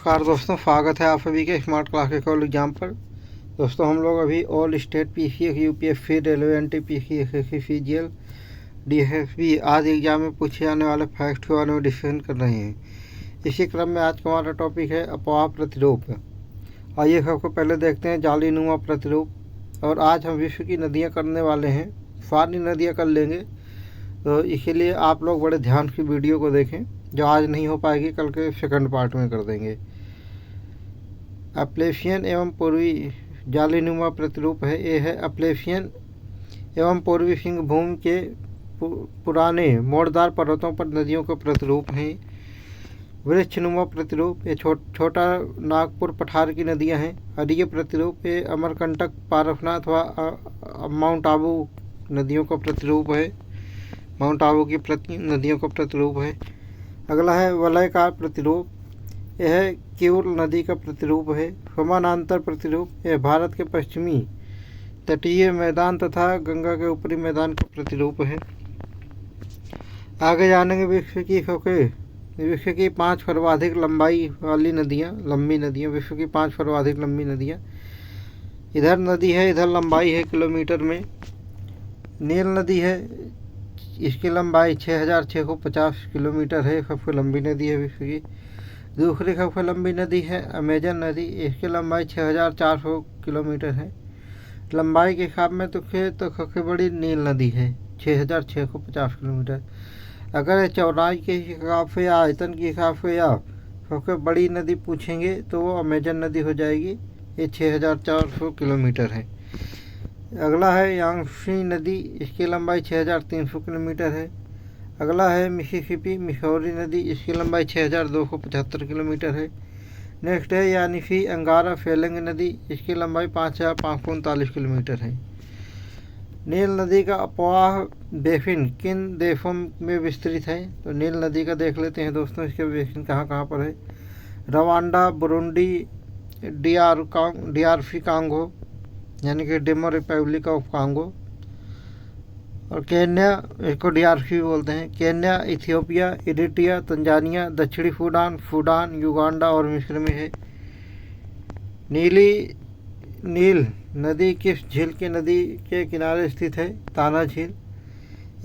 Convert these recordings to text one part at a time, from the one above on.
नमस्कार दोस्तों, स्वागत है आप सभी के स्मार्ट क्लास के कॉल एग्जाम पर। दोस्तों हम लोग अभी all state PCS, UPSC, railway, NTPC, SSC, CGL, DSSB आदि एग्जाम में पूछे जाने वाले फैक्ट के बारे में डिस्कशन कर रहे हैं। इसी क्रम में आज का हमारा टॉपिक है अफवाह प्रतिरूप। आइए सबको पहले देखते हैं जालीनुमा प्रतिरूप। और आज हम विश्व की नदियाँ करने वाले हैं, सारी नदियाँ कर लेंगे, तो इसीलिए आप लोग बड़े ध्यान की वीडियो को देखें। जो आज नहीं हो पाएगी कल के सेकंड पार्ट में कर देंगे। अपलेशियन एवं पूर्वी जालीनुमा प्रतिरूप है। ये है अपलेशियन एवं पूर्वी सिंहभूम के पुराने मोड़दार पर्वतों पर नदियों के प्रतिरूप हैं। वृक्षनुमा प्रतिरूप, ये छोटा नागपुर पठार की नदियां हैं। अरीय प्रतिरूप, ये अमरकंटक, पारसनाथ व माउंट आबू नदियों का प्रतिरूप है। माउंट आबू की नदियों का प्रतिरूप है। अगला है वलयकार प्रतिरूप, यह क्यूर नदी का प्रतिरूप है। समानांतर प्रतिरूप, यह भारत के पश्चिमी तटीय मैदान तथा गंगा के ऊपरी मैदान का प्रतिरूप है। आगे जानेंगे विश्व की 5 सर्वाधिक लंबाई वाली नदियाँ, लंबी नदियाँ, विश्व की 5 सर्वाधिक लंबी नदियाँ। इधर नदी है, इधर लंबाई है किलोमीटर में। नील नदी है, इसकी लंबाई 6650 किलोमीटर है, सबसे लंबी नदी है विश्व की। दूसरी सबसे लंबी नदी है अमेजन नदी, इसकी लंबाई 6400 किलोमीटर है। लंबाई के हिसाब में तो सबसे बड़ी नील नदी है, 6650 किलोमीटर। अगर चौड़ाई के हिसाब से या आयतन के हिसाब से या सबसे बड़ी नदी पूछेंगे तो वो अमेजन नदी हो जाएगी, ये 6400 किलोमीटर है। अगला है यांगत्से नदी, इसकी लंबाई 6300 किलोमीटर है। अगला है मिसिसिपी मिसौरी नदी, इसकी लंबाई 6275 किलोमीटर है। नेक्स्ट है यानिसी अंगारा फेलेंग नदी, इसकी लंबाई 5539 किलोमीटर है। नील नदी का अफवाह बेसिन किन देशों में विस्तृत है? तो नील नदी का देख लेते हैं दोस्तों, इसके बेसिन कहाँ कहाँ पर है। रवांडा, बुरुंडी, डीआरसी कांगो यानी कि डेमो रिपब्लिक ऑफ कांगो, और केन्या, इसको डीआरसी बोलते हैं। केन्या, इथियोपिया, इरिट्रिया, तंजानिया, दक्षिणी सूडान, युगांडा और मिस्र में है। नील नदी किस झील की नदी के किनारे स्थित है? ताना झील।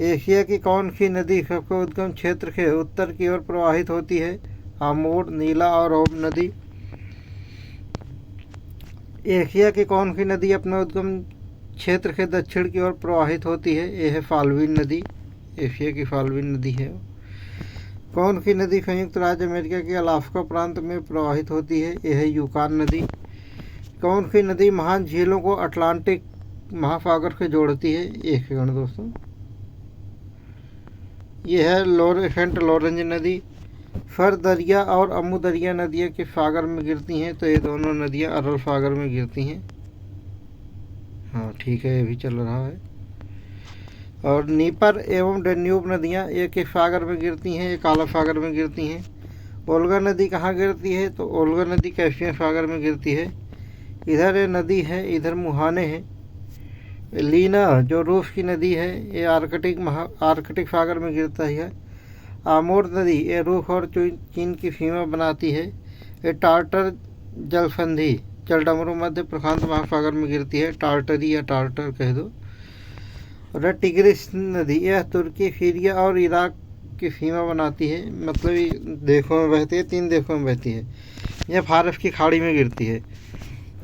एशिया की कौन सी नदी सबसे उद्गम क्षेत्र के उत्तर की ओर प्रवाहित होती है? आमोर, नीला और ओब नदी। एशिया की कौन सी नदी अपने उद्गम क्षेत्र के दक्षिण की ओर प्रवाहित होती है? यह है फाल्वीन नदी, एशिया की फाल्वीन नदी है। कौन सी नदी संयुक्त राज्य अमेरिका के अलास्का प्रांत में प्रवाहित होती है? यह है यूकान नदी। कौन सी नदी महान झीलों को अटलांटिक महासागर से जोड़ती है? एक सेकंड दोस्तों, यह है सेंट लॉरेंस नदी। फर दरिया और अमू दरिया नदियाँ किस सागर में गिरती हैं? तो ये दोनों नदियाँ अरल सागर में गिरती हैं। हाँ ठीक है, ये भी चल रहा है। और नीपर एवं डेन्यूब नदियाँ ये किस सागर में गिरती हैं? ये काला सागर में गिरती हैं। ओल्गा नदी कहाँ गिरती है? तो ओल्गा नदी कैस्पियन सागर में गिरती है। इधर ये नदी है, इधर मुहाने हैं। लीना जो रूस की नदी है, ये आर्कटिक सागर में गिरता है। आमोर नदी ये रूस और चीन की सीमा बनाती है। ये टार्टर जलसंधि जलडमरू मध्य प्रशांत महासागर में गिरती है, टार्टरी या टार्टर कह दो। और टिग्रिस नदी यह तुर्की, सीरिया और इराक की सीमा बनाती है, मतलब देशों में बहती है, 3 देशों में बहती है। यह फारस की खाड़ी में गिरती है।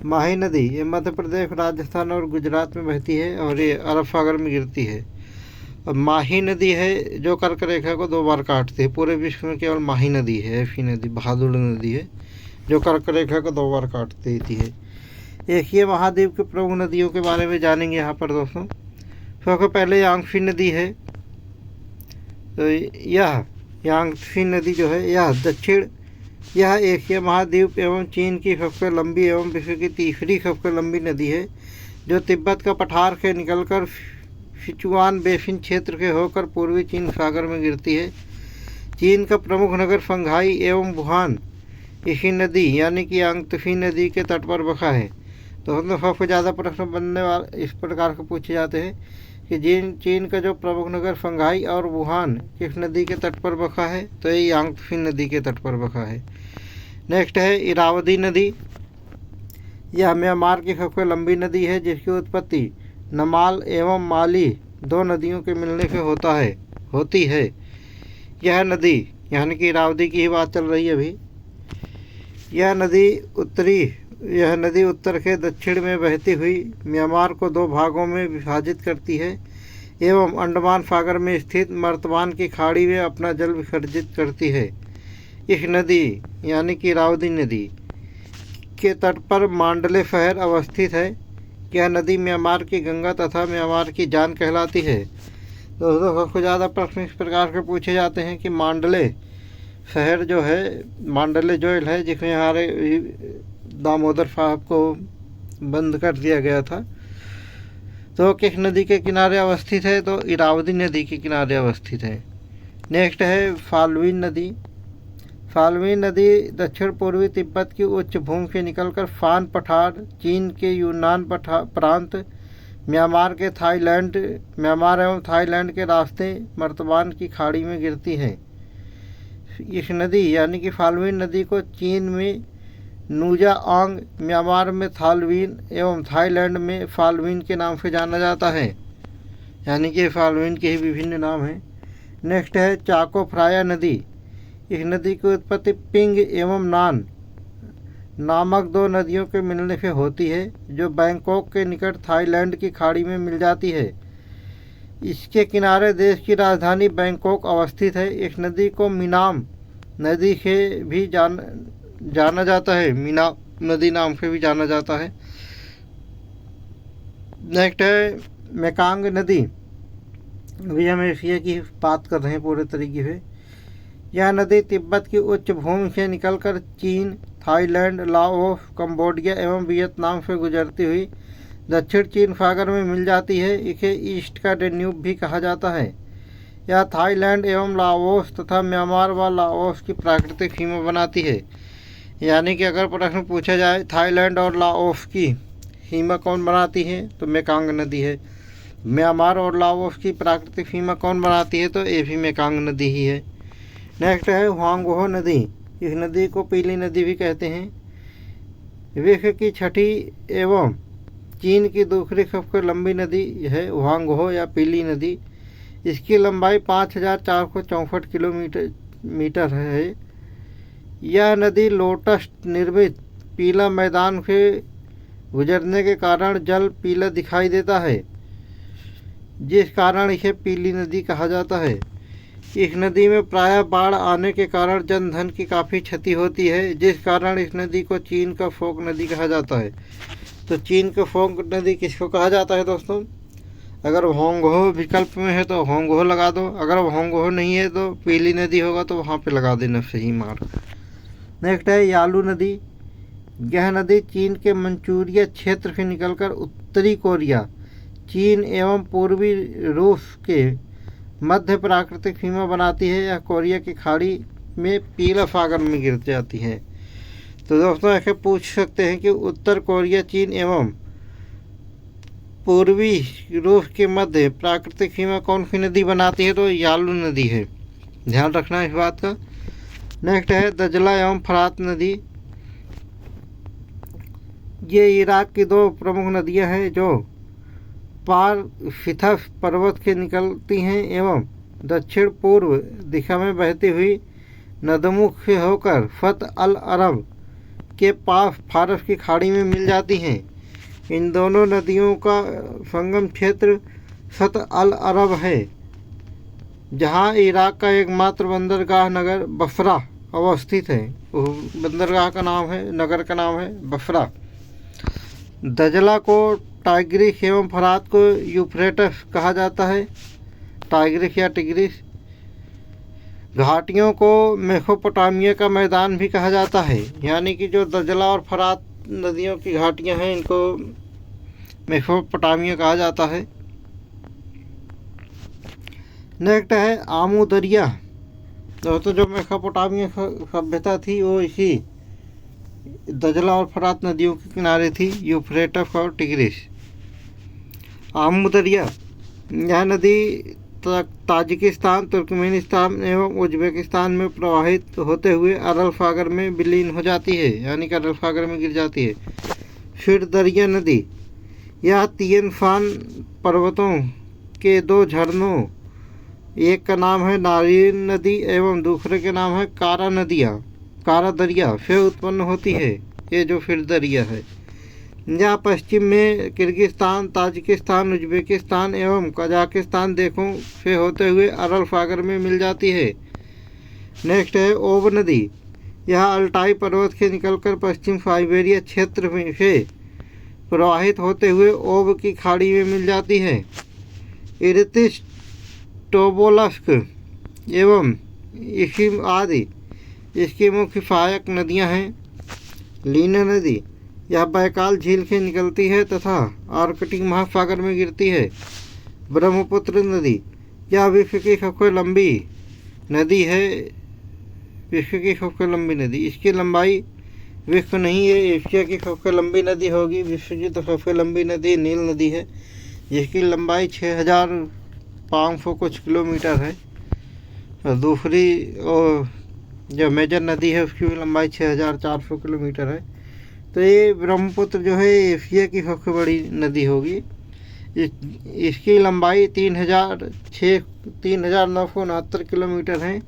माही नदी ये मध्य प्रदेश, राजस्थान और गुजरात में बहती है और ये अरब सागर में गिरती है। अब माही नदी है जो कर्क रेखा को 2 बार काटती है। पूरे विश्व में केवल माही नदी है, ऐसी नदी बहादुर नदी है जो कर्क रेखा को 2 बार काट देती है। एशिया महाद्वीप के प्रमुख नदियों के बारे में जानेंगे यहाँ पर दोस्तों। सबसे पहले यांगत्से नदी है। तो यह यांगत्से नदी जो है यह एशिया महाद्वीप एवं चीन की सबसे लंबी एवं विश्व की तीसरी सबसे लंबी नदी है, जो तिब्बत का पठार से निकलकर सिचुआन बेसिन क्षेत्र के होकर पूर्वी चीन सागर में गिरती है। चीन का प्रमुख नगर शंघाई एवं वुहान इसी नदी यानी कि यांगत्से नदी के तट पर बसा है। तो हम सबसे ज़्यादा प्रश्न बनने वाले इस प्रकार के पूछे जाते हैं कि चीन का जो प्रमुख नगर शंघाई और वुहान किस नदी के तट पर बसा है? तो ये यांगत्से नदी के तट पर बसा है। नेक्स्ट है इरावदी नदी। यह म्यांमार की सबसे लंबी नदी है, जिसकी उत्पत्ति नमाल एवं माली दो नदियों के मिलने से होती है। यह नदी यानी कि इरावदी की ही बात चल रही है अभी। यह नदी उत्तर से दक्षिण में बहती हुई म्यांमार को दो भागों में विभाजित करती है एवं अंडमान सागर में स्थित मर्तमान की खाड़ी में अपना जल विसर्जित करती है। इस नदी यानी कि इरावदी नदी के तट पर मांडले शहर अवस्थित है। यह नदी म्यांमार की गंगा तथा म्यांमार की जान कहलाती है। दोस्तों, सबसे ज़्यादा प्रश्न इस प्रकार के पूछे जाते हैं कि मांडले शहर जो है, मांडले जेल है जिसमें हमारे दामोदर साहब को बंद कर दिया गया था, तो किस नदी के किनारे अवस्थित है? तो इरावदी नदी के किनारे अवस्थित है। नेक्स्ट है फाल्गुन नदी। फाल्गुन नदी दक्षिण पूर्वी तिब्बत की उच्च भूमि से निकलकर फान पठार, चीन के यूनान प्रांत, म्यांमार एवं थाईलैंड के रास्ते मर्तमान की खाड़ी में गिरती है। इस नदी यानी कि फाल्गुन नदी को चीन में नूजाआंग, म्यांमार में थालवीन एवं थाईलैंड में फाल्गुन के नाम से जाना जाता है। यानी कि फाल्गुन के ही विभिन्न नाम हैं। नेक्स्ट है चाको फ्राया नदी। इस नदी की उत्पत्ति पिंग एवं नान नामक दो नदियों के मिलने से होती है, जो बैंकॉक के निकट थाईलैंड की खाड़ी में मिल जाती है। इसके किनारे देश की राजधानी बैंकॉक अवस्थित है। इस नदी को मिनाम नदी से भी जाना जाता है, मिनाम नदी नाम से भी जाना जाता है। नेक्स्ट है मेकांग नदी। अभी हम एशिया की बात कर रहे हैं पूरे तरीके से। यह नदी तिब्बत की उच्च भूमि से निकलकर चीन, थाईलैंड, लाओस, कंबोडिया एवं वियतनाम से गुजरती हुई दक्षिण चीन सागर में मिल जाती है। इसे ईस्ट का डेन्यूब भी कहा जाता है। यह थाईलैंड एवं लाओस तथा म्यांमार व लाओस की प्राकृतिक सीमा बनाती है। यानी कि अगर प्रश्न पूछा जाए थाईलैंड और लाओस की सीमा कौन बनाती है, तो मेकांग नदी है। म्यांमार और लाओस की प्राकृतिक सीमा कौन बनाती है, तो ये भी मेकांग नदी ही है। नेक्स्ट है हुआंगहो नदी। इस नदी को पीली नदी भी कहते हैं। विश्व की छठी एवं चीन की दूसरी सबसे लंबी नदी है हुआंगहो या पीली नदी। इसकी लंबाई 5464 किलोमीटर है। यह नदी लोटस निर्मित पीला मैदान से गुजरने के कारण जल पीला दिखाई देता है, जिस कारण इसे पीली नदी कहा जाता है। इस नदी में प्रायः बाढ़ आने के कारण जनधन की काफ़ी क्षति होती है, जिस कारण इस नदी को चीन का फोक नदी कहा जाता है। तो चीन का फोक नदी किसको कहा जाता है दोस्तों? अगर होंगहो विकल्प में है तो होंगहो लगा दो, अगर होंगहो नहीं है तो पीली नदी होगा तो वहाँ पे लगा देना सही मार्ग। नेक्स्ट है यालू नदी। यह नदी चीन के मंचूरिया क्षेत्र से निकलकर उत्तरी कोरिया, चीन एवं पूर्वी रूस के मध्य प्राकृतिक सीमा बनाती है। यह कोरिया की खाड़ी में पीला सागर में गिर जाती है। तो दोस्तों, ऐसे पूछ सकते हैं कि उत्तर कोरिया, चीन एवं पूर्वी रूस के मध्य प्राकृतिक सीमा कौन सी नदी बनाती है, तो यालू नदी है। ध्यान रखना इस बात का। नेक्स्ट है दजला एवं फरात नदी। ये इराक की दो प्रमुख नदियां हैं जो पार फिथस पर्वत से निकलती हैं एवं दक्षिण पूर्व दिशा में बहती हुई नदमुख से होकर फत अल अरब के पास फारस की खाड़ी में मिल जाती हैं। इन दोनों नदियों का संगम क्षेत्र फत अल अरब है, जहां इराक का एकमात्र बंदरगाह नगर बसरा अवस्थित है। बंदरगाह का नाम है, नगर का नाम है बसरा। दजला को टाइग्रिस एवं फरात को यूफ्रेटस कहा जाता है, टाइग्रिस या टिग्रिस। घाटियों को मेसोपोटामिया का मैदान भी कहा जाता है। यानी कि जो दजला और फरात नदियों की घाटियां हैं, इनको मेसोपोटामिया कहा जाता है। नेक्स्ट है आमू दरिया। दोस्तों, जो मेसोपोटामिया सभ्यता थी वो इसी दजला और फरात नदियों के किनारे थी, यूफ्रेटस और टिग्रिस। आमू दरिया, यह नदी ताजिकिस्तान, तुर्कमेनिस्तान एवं उज्बेकिस्तान में प्रवाहित होते हुए अरल सागर में विलीन हो जाती है, यानी कि अरल सागर में गिर जाती है। फिर दरिया नदी, यह तिएन शान पर्वतों के दो झरनों, एक का नाम है नारायण नदी एवं दूसरे के नाम है कारा दरिया से उत्पन्न होती है। ये जो फिर दरिया है, यह पश्चिम में किर्गिस्तान, ताजिकिस्तान, उज्बेकिस्तान एवं कजाकिस्तान देशों से होते हुए अरल सागर में मिल जाती है। नेक्स्ट है ओब नदी, यह अल्टाई पर्वत से निकलकर पश्चिम साइबेरिया क्षेत्र में से प्रवाहित होते हुए ओब की खाड़ी में मिल जाती है। इरितिश, टोबोलस्क एवं इशिम आदि इसकी मुख्य सहायक नदियां हैं। लीना नदी, यह बैकाल झील से निकलती है तथा आर्कटिक महासागर में गिरती है। ब्रह्मपुत्र नदी, यह विश्व की सबसे लंबी नदी है, विश्व की सबसे लंबी नदी। इसकी लंबाई विश्व नहीं है, एशिया की सबसे लंबी नदी होगी। विश्व की तो सबसे लंबी नदी नील नदी है, जिसकी लंबाई 6500 कुछ किलोमीटर है। और दूसरी जो मेजर नदी है उसकी भी लंबाई 6400 किलोमीटर है। तो ये ब्रह्मपुत्र जो है एशिया की सबसे बड़ी नदी होगी। इसकी लंबाई 3969 किलोमीटर है।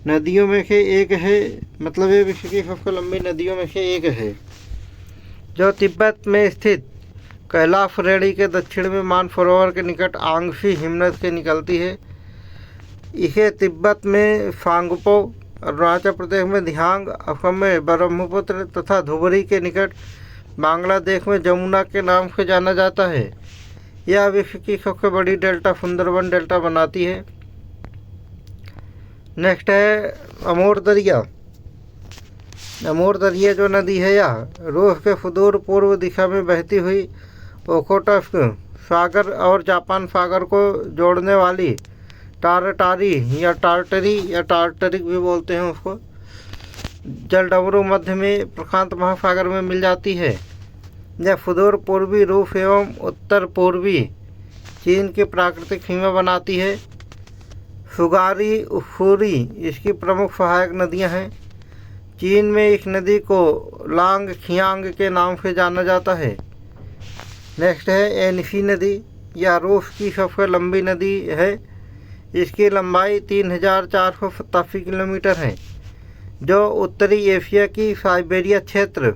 नदियों में से एक है, मतलब ये विश्व की सबसे लंबी नदियों में से एक है। जो तिब्बत में स्थित कैलाश श्रेणी के दक्षिण में मानसरोवर के निकट आंगसी हिमनद से निकलती है। इसे तिब्बत में सांगपो, अरुणाचल प्रदेश में धियांग, असम में ब्रह्मपुत्र तथा धुबरी के निकट बांग्लादेश में जमुना के नाम से जाना जाता है। यह विश्व की सबसे बड़ी डेल्टा सुंदरबन डेल्टा बनाती है। नेक्स्ट है अमोर दरिया। अमोर दरिया जो नदी है यह रूस के सुदूर पूर्व दिशा में बहती हुई ओखोटस्क सागर और जापान सागर को जोड़ने वाली टारटारी या टार्टरिक भी बोलते हैं उसको, जलडमरू मध्य में प्रशांत महासागर में मिल जाती है। यह सुदूर पूर्वी रूस एवं उत्तर पूर्वी चीन की प्राकृतिक सीमा बनाती है। सुगारी, उफूरी इसकी प्रमुख सहायक नदियां हैं। चीन में इस नदी को लांग खियांग के नाम से जाना जाता है। नेक्स्ट है एनसी नदी, यह रूस की सबसे लंबी नदी है। इसकी लंबाई 3487 किलोमीटर है, जो उत्तरी एशिया की साइबेरिया क्षेत्र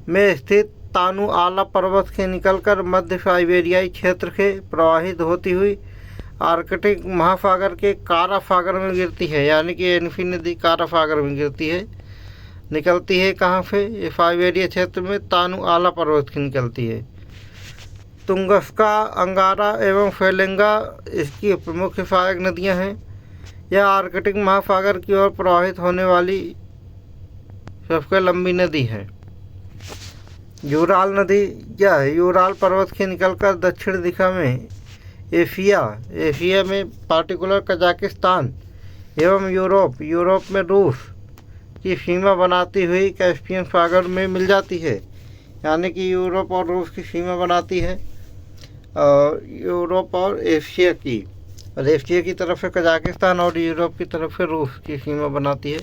में स्थित तानू आला पर्वत से निकलकर मध्य साइबेरियाई क्षेत्र से प्रवाहित होती हुई आर्कटिक महासागर के कारा सागर में गिरती है। यानी कि एनसी नदी कारा सागर में गिरती है। निकलती है कहाँ से? ये साइबेरिया क्षेत्र में तानू आला पर्वत से निकलती है। तुंगस्का, अंगारा एवं फेलेंगा इसकी प्रमुख सहायक नदियां हैं। यह आर्कटिक महासागर की ओर प्रवाहित होने वाली सबसे लंबी नदी है। यूराल नदी, यह यूराल पर्वत से निकलकर दक्षिण दिशा में एशिया में पार्टिकुलर कजाकिस्तान एवं यूरोप में रूस की सीमा बनाती हुई कैस्पियन सागर में मिल जाती है। यानी कि यूरोप और रूस की सीमा बनाती है, और यूरोप और एशिया की, और एशिया की तरफ से कजाकिस्तान और यूरोप की तरफ से रूस की सीमा बनाती है।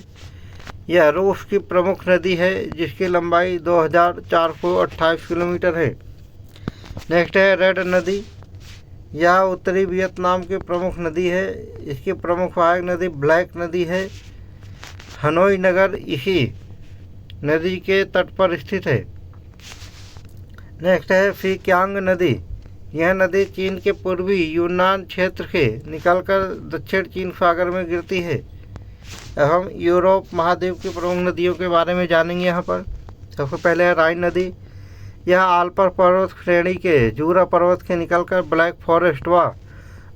यह रूस की प्रमुख नदी है, जिसकी लंबाई 2428 किलोमीटर है। नेक्स्ट है रेड नदी, यह उत्तरी वियतनाम की प्रमुख नदी है। इसकी प्रमुख सहायक नदी ब्लैक नदी है। हनोई नगर इसी नदी के तट पर स्थित है। नेक्स्ट है सिक्यांग नदी, यह नदी चीन के पूर्वी यूनान क्षेत्र से निकलकर दक्षिण चीन सागर में गिरती है। अब हम यूरोप महाद्वीप की प्रमुख नदियों के बारे में जानेंगे। यहाँ पर सबसे पहले है राइन नदी, यह आल्पर पर्वत श्रेणी के जूरा पर्वत से निकलकर ब्लैक फॉरेस्ट व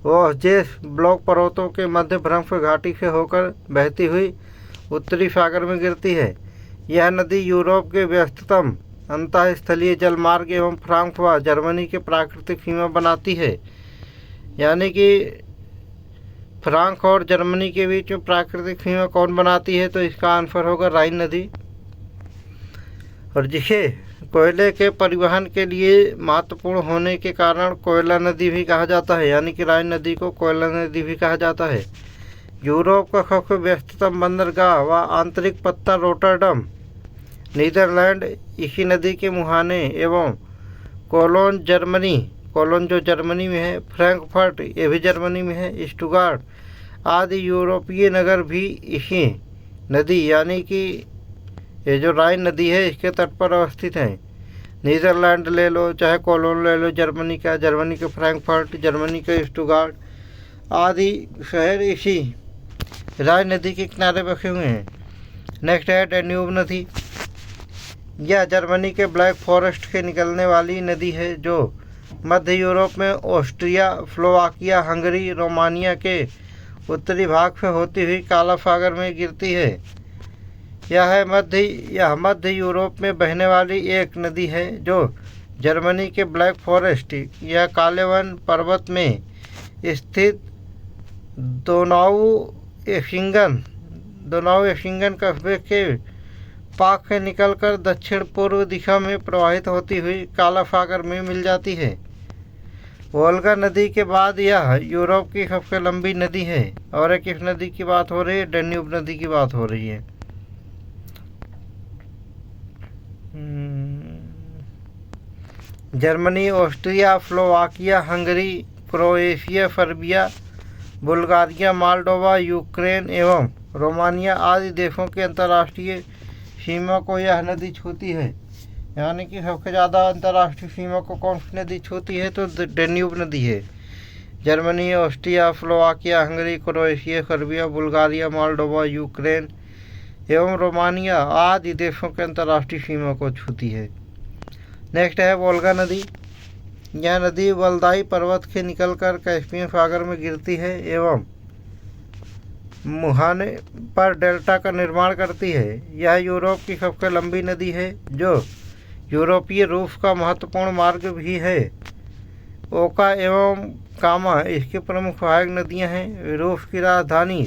वोस्जेस ब्लॉक पर्वतों के मध्य भ्रंश घाटी से होकर बहती हुई उत्तरी सागर में गिरती है। यह नदी यूरोप के व्यस्ततम अंतःस्थलीय जलमार्ग एवं फ्रांस व जर्मनी के प्राकृतिक सीमा बनाती है। यानी कि फ्रांस और जर्मनी के बीच में प्राकृतिक सीमा कौन बनाती है? तो इसका आंसर होगा राइन नदी। और जिसे कोयले के परिवहन के लिए महत्वपूर्ण होने के कारण कोयला नदी भी कहा जाता है, यानी कि राइन नदी को कोयला नदी भी कहा जाता है। यूरोप का सबसे व्यस्ततम बंदरगाह व आंतरिक पत्ता रोटरडम नीदरलैंड इसी नदी के मुहाने एवं कोलोन जर्मनी, कोलोन जो जर्मनी में है, फ्रैंकफर्ट ये भी जर्मनी में है, स्टुगार्ट आदि यूरोपीय नगर भी इसी नदी यानी कि ये जो राइन नदी है इसके तट पर अवस्थित हैं। नीदरलैंड ले लो चाहे कोलोन ले लो, जर्मनी के फ्रैंकफर्ट, जर्मनी के स्टुगार्ट आदि शहर इसी राइन नदी के किनारे बसे हुए हैं। नेक्स्ट है डैन्यूब नदी। यह जर्मनी के ब्लैक फॉरेस्ट के निकलने वाली नदी है जो मध्य यूरोप में ऑस्ट्रिया, स्लोवाकिया, हंगरी, रोमानिया के उत्तरी भाग से होती हुई काला सागर में गिरती है। यह मध्य यूरोप में बहने वाली एक नदी है जो जर्मनी के ब्लैक फॉरेस्ट या काले वन पर्वत में स्थित दोनाउ एशिंगन कस्बे के पाक से निकलकर दक्षिण पूर्व दिशा में प्रवाहित होती हुई काला सागर में मिल जाती है। वोल्गा नदी के बाद यह यूरोप की सबसे लंबी नदी है। और किस नदी की बात हो रही है? डैन्यूब नदी की बात हो रही है। Germany, Austria, Slovakia, Hungary, Croatia, Serbia, Bulgaria, Moldova, Ukraine एवं रोमानिया आदि देशों के अंतर्राष्ट्रीय सीमा को यह नदी छूती है। यानी कि सबसे ज़्यादा अंतर्राष्ट्रीय सीमा को कौन सी नदी छूती है? तो डैन्यूब नदी है। Germany, Austria, Slovakia, Hungary, Croatia, Serbia, Bulgaria, Moldova, Ukraine एवं रोमानिया आदि देशों के अंतर्राष्ट्रीय सीमा को छूती है। नेक्स्ट है वोल्गा नदी। यह नदी वल्दाई पर्वत से निकलकर कैस्पियन सागर में गिरती है एवं मुहाने पर डेल्टा का निर्माण करती है। यह यूरोप की सबसे लंबी नदी है जो यूरोपीय रूस का महत्वपूर्ण मार्ग भी है। ओका एवं कामा इसकी प्रमुख सहायक नदियां हैं। रूस की राजधानी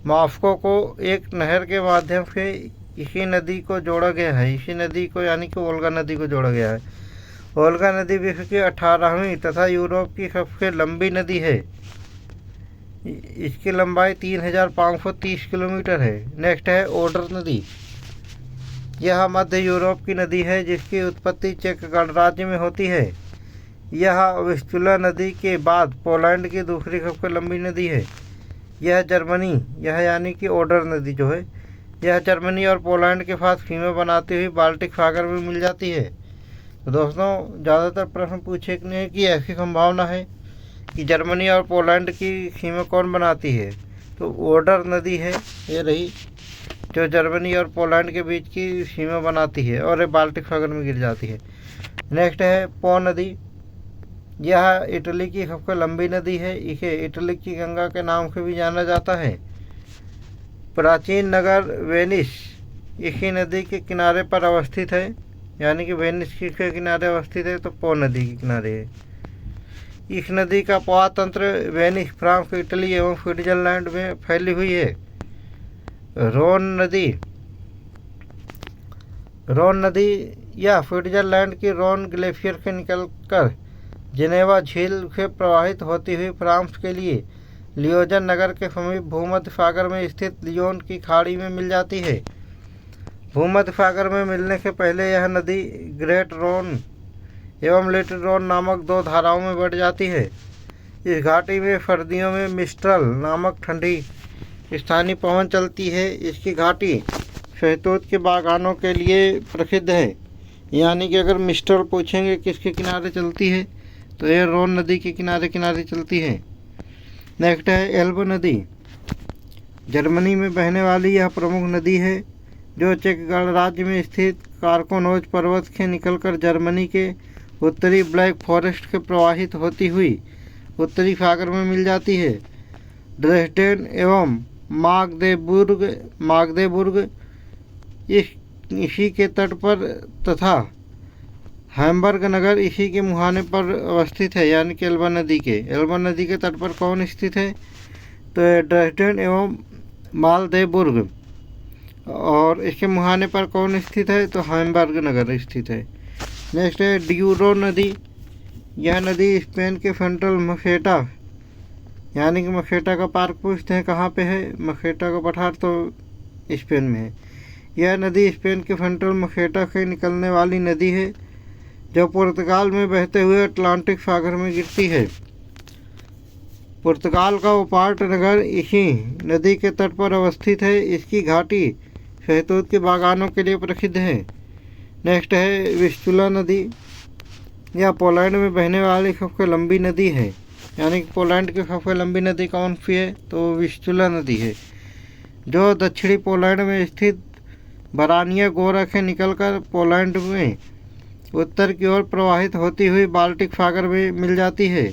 मॉस्को को एक नहर के माध्यम से इसी नदी को जोड़ा गया है। इसी नदी को यानी कि वोल्गा नदी को जोड़ा गया है। वोल्गा नदी विश्व की 18वीं तथा यूरोप की सबसे लंबी नदी है। इसकी लंबाई 3530 किलोमीटर है। नेक्स्ट है ओडर नदी। यह मध्य यूरोप की नदी है जिसकी उत्पत्ति चेक गणराज्य में होती है। यह विस्चुला नदी के बाद पोलैंड की दूसरी सबसे लंबी नदी है। यह यानी कि ओडर नदी जो है यह जर्मनी और पोलैंड के साथ सीमा बनाती हुई बाल्टिक सागर में मिल जाती है। तो दोस्तों ज़्यादातर प्रश्न पूछे कि ऐसी संभावना है कि जर्मनी और पोलैंड की सीमा कौन बनाती है? तो ओडर नदी है ये रही जो जर्मनी और पोलैंड के बीच की सीमा बनाती है और ये बाल्टिक सागर में गिर जाती है। नेक्स्ट है पो नदी। यह इटली की सबसे लंबी नदी है। इसे इटली की गंगा के नाम से भी जाना जाता है। प्राचीन नगर वेनिस इसी नदी के किनारे पर अवस्थित है। यानी कि वेनिस के किनारे अवस्थित है तो पो नदी के किनारे है। इस नदी का प्रवाह तंत्र वेनिस, फ्रांस, इटली एवं स्विट्जरलैंड में फैली हुई है। रोन नदी यह स्विट्जरलैंड की रोन ग्लेशियर से निकलकर जिनेवा झील से प्रवाहित होती हुई फ्रांस के लिए लियोजन नगर के समीप भूमध्य सागर में स्थित लियोन की खाड़ी में मिल जाती है। भूमध्य सागर में मिलने से पहले यह नदी ग्रेट रोन एवं लिटिल रोन नामक दो धाराओं में बढ़ जाती है। इस घाटी में सर्दियों में मिस्ट्रल नामक ठंडी स्थानीय पवन चलती है। इसकी घाटी शहतूत के बागानों के लिए प्रसिद्ध है। यानी कि अगर मिस्ट्रल पूछेंगे किसके किनारे चलती है तो यह रोन नदी के किनारे किनारे चलती है। नेक्स्ट है एल्ब नदी। जर्मनी में बहने वाली यह प्रमुख नदी है जो चेक गणराज्य में स्थित कार्कोनोज पर्वत से निकलकर जर्मनी के उत्तरी ब्लैक फॉरेस्ट से प्रवाहित होती हुई उत्तरी सागर में मिल जाती है। ड्रेसडेन एवं मागदेबुर्ग इसी के तट पर तथा हैम्बर्ग नगर इसी के मुहाने पर अवस्थित है। यानी कि एल्बा नदी के तट पर कौन स्थित है? तो ड्रेसडेन एवं मालदेबुर्ग और इसके मुहाने पर कौन स्थित है? तो हैम्बर्ग नगर स्थित है। नेक्स्ट है ड्यूरो नदी। यह नदी स्पेन के फ्रंटल मखेटा यानी कि मखेटा का पार्क पूछते हैं कहाँ पे है? मखेटा का पठार तो स्पेन में है। यह नदी स्पेन के फ्रंटल मखेटा से निकलने वाली नदी है जो पुर्तगाल में बहते हुए अटलांटिक सागर में गिरती है। पुर्तगाल का ओपार्ट नगर इसी नदी के तट पर अवस्थित है। इसकी घाटी शहतूत के बागानों के लिए प्रसिद्ध है। नेक्स्ट है विस्चुला नदी। यह पोलैंड में बहने वाली सबसे लंबी नदी है। यानी कि पोलैंड की सबसे लंबी नदी कौन सी है? तो विस्चुला नदी है, जो दक्षिणी पोलैंड में स्थित बरानिया गोरा से निकलकर पोलैंड में उत्तर की ओर प्रवाहित होती हुई बाल्टिक सागर में मिल जाती है।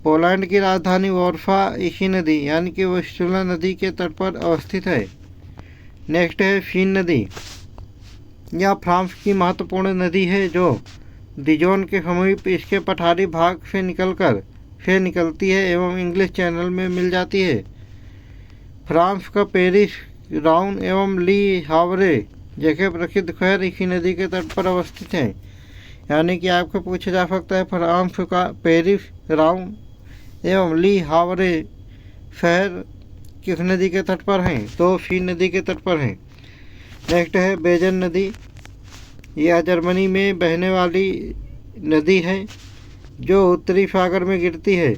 पोलैंड की राजधानी वॉर्फा इसी नदी यानी कि विस्चुला नदी के तट पर अवस्थित है। नेक्स्ट है सीन नदी। यह फ्रांस की महत्वपूर्ण नदी है जो डिजोन के समीप इसके पठारी भाग से निकलती है एवं इंग्लिश चैनल में मिल जाती है। फ्रांस का पेरिस, राउन एवं ली हावरे जैसे प्रसिद्ध शहर इसी नदी के तट पर अवस्थित हैं। यानी कि आपको पूछा जा सकता है फ्रांस का पेरिस, राउन एवं ली हावरे शहर किस नदी के तट पर हैं? तो सीन नदी के तट पर हैं। नेक्स्ट है बेजन नदी। यह जर्मनी में बहने वाली नदी है जो उत्तरी सागर में गिरती है।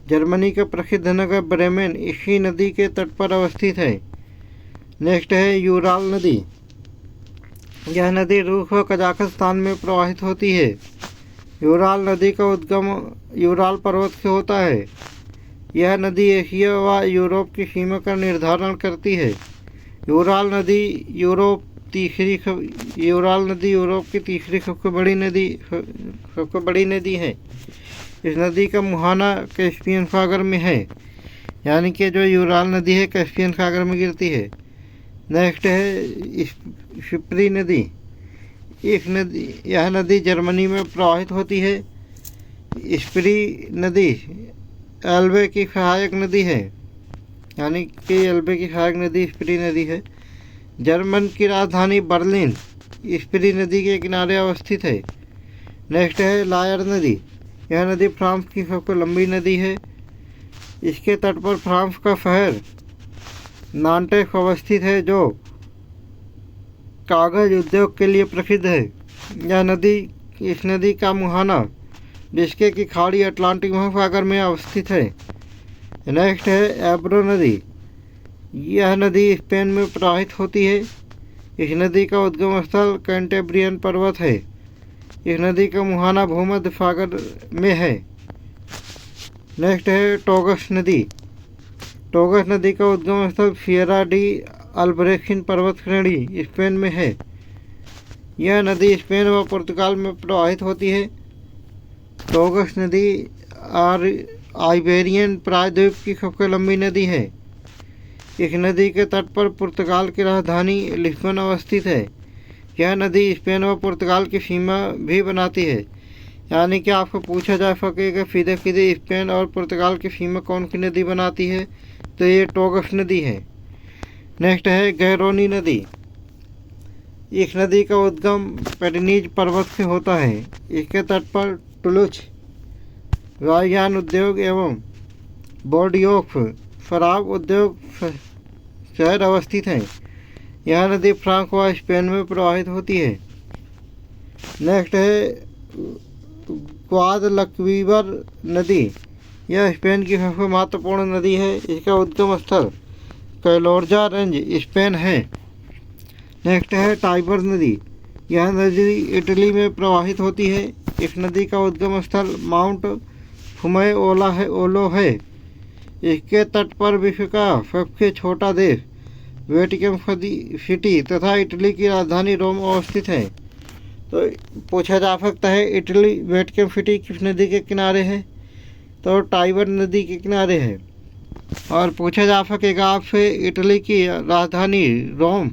जर्मनी का प्रसिद्ध नगर ब्रेमेन इसी नदी के तट पर अवस्थित है। नेक्स्ट है यूराल नदी। यह नदी रूस व कजाकिस्तान में प्रवाहित होती है। यूराल नदी का उद्गम यूराल पर्वत से होता है। यह नदी एशिया व यूरोप की सीमा का निर्धारण करती है। यूराल नदी यूरोप की तीसरी सबसे बड़ी नदी है। इस नदी का मुहाना कैस्पियन सागर में है। यानी कि जो यूराल नदी है कैस्पियन सागर में गिरती है। नेक्स्ट है शिप्री नदी। यह नदी जर्मनी में प्रवाहित होती है। स्प्री नदी एल्बे की सहायक नदी है। यानी कि एल्बे की सहायक नदी स्प्री नदी है। जर्मन की राजधानी बर्लिन स्प्री नदी के किनारे अवस्थित है। नेक्स्ट है लायर नदी। यह नदी फ्रांस की सबसे लंबी नदी है। इसके तट पर फ्रांस का शहर नांटेस अवस्थित है जो कागज उद्योग के लिए प्रसिद्ध है। इस नदी का मुहाना बिस्के की खाड़ी अटलांटिक महासागर में अवस्थित है। नेक्स्ट है एब्रो नदी। यह नदी स्पेन में प्रवाहित होती है। इस नदी का उद्गम स्थल कैंटेब्रियन पर्वत है। इस नदी का मुहाना भूमध्य सागर में है। नेक्स्ट है टोगस नदी। टोगस नदी का उद्गम स्थल सियरा डी अल्ब्रेक्सिन पर्वत श्रेणी स्पेन में है। यह नदी स्पेन व पुर्तगाल में प्रवाहित होती है। टोगस नदी आइबेरियन प्रायद्वीप की सबसे लंबी नदी है। इस नदी के तट पर पुर्तगाल की राजधानी लिस्बन अवस्थित है। यह नदी स्पेन व पुर्तगाल की सीमा भी बनाती है। यानी कि आपको पूछा जा सकेगा सीधे सीधे स्पेन और पुर्तगाल की सीमा कौन सी नदी बनाती है? तो ये टोगस नदी है। नेक्स्ट है गैरोनी नदी। इस नदी का उद्गम पेरिनीज पर्वत से होता है। इसके तट पर टुलुच वायुयान उद्योग एवं बोर्डियोफ शराब उद्योग शहर अवस्थित हैं। यह नदी फ्रांस व स्पेन में प्रवाहित होती है। नेक्स्ट है ग्वादलक्विवर नदी। यह स्पेन की सबसे महत्वपूर्ण नदी है। इसका उद्गम स्थल कैलोर्जा रेंज स्पेन है। नेक्स्ट है टाइबर नदी। यह नदी इटली में प्रवाहित होती है। इस नदी का उद्गम स्थल माउंट ओलो है। इसके तट पर विश्व का सबसे छोटा देश वेटिकन सिटी तथा इटली की राजधानी रोम अवस्थित है। तो पूछा जा सकता है इटली वेटिकन सिटी किस नदी के किनारे है? तो टाइबर नदी के किनारे है। और पूछा जा सकेगा आपसे इटली की राजधानी रोम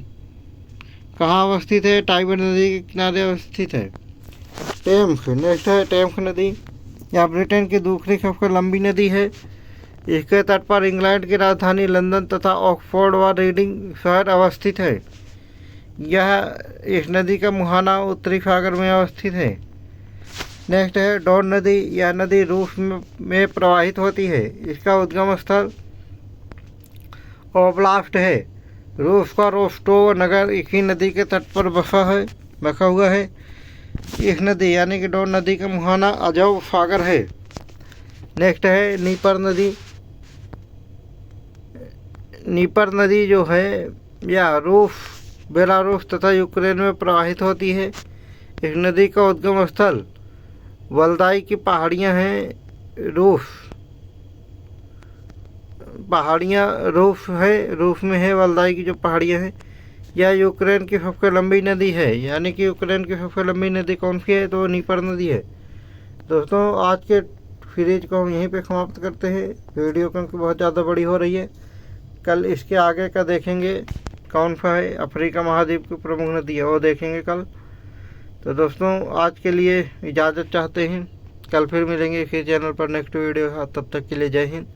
कहाँ अवस्थित है? टाइबर नदी के किनारे अवस्थित है। टेम्स। नेक्स्ट है टेम्स नदी। यह ब्रिटेन की दूसरी सबसे लंबी नदी है। इसके तट पर इंग्लैंड की राजधानी लंदन तथा ऑक्सफोर्ड व रीडिंग शहर अवस्थित है। यह इस नदी का मुहाना उत्तरी सागर में अवस्थित है। नेक्स्ट है डॉन नदी। यह नदी रूस में प्रवाहित होती है। इसका उद्गम स्थल ओब्लास्ट है। रूस का रोस्टोव नगर इसी नदी के तट पर बसा हुआ है। इस नदी यानी कि डॉन नदी का मुहाना अजव सागर है। नेक्स्ट है नीपर नदी। नीपर नदी जो है यह रूस, बेलारूस तथा यूक्रेन में प्रवाहित होती है। इस नदी का उद्गम स्थल वल्दाई की पहाड़ियाँ हैं। रूस में है वल्दाई की जो पहाड़ियाँ हैं। यह यूक्रेन की सबसे लंबी नदी है। यानी कि यूक्रेन की सबसे लंबी नदी कौन सी है? तो नीपर नदी है। दोस्तों आज के सीरीज को हम यहीं पे समाप्त करते हैं। वीडियो क्योंकि बहुत ज़्यादा बड़ी हो रही है। कल इसके आगे का देखेंगे कौन सा है अफ्रीका महाद्वीप की प्रमुख नदी है, वो देखेंगे कल। तो दोस्तों आज के लिए इजाज़त चाहते हैं। कल फिर मिलेंगे इसी चैनल पर नेक्स्ट वीडियो। तब तक के लिए जय हिंद।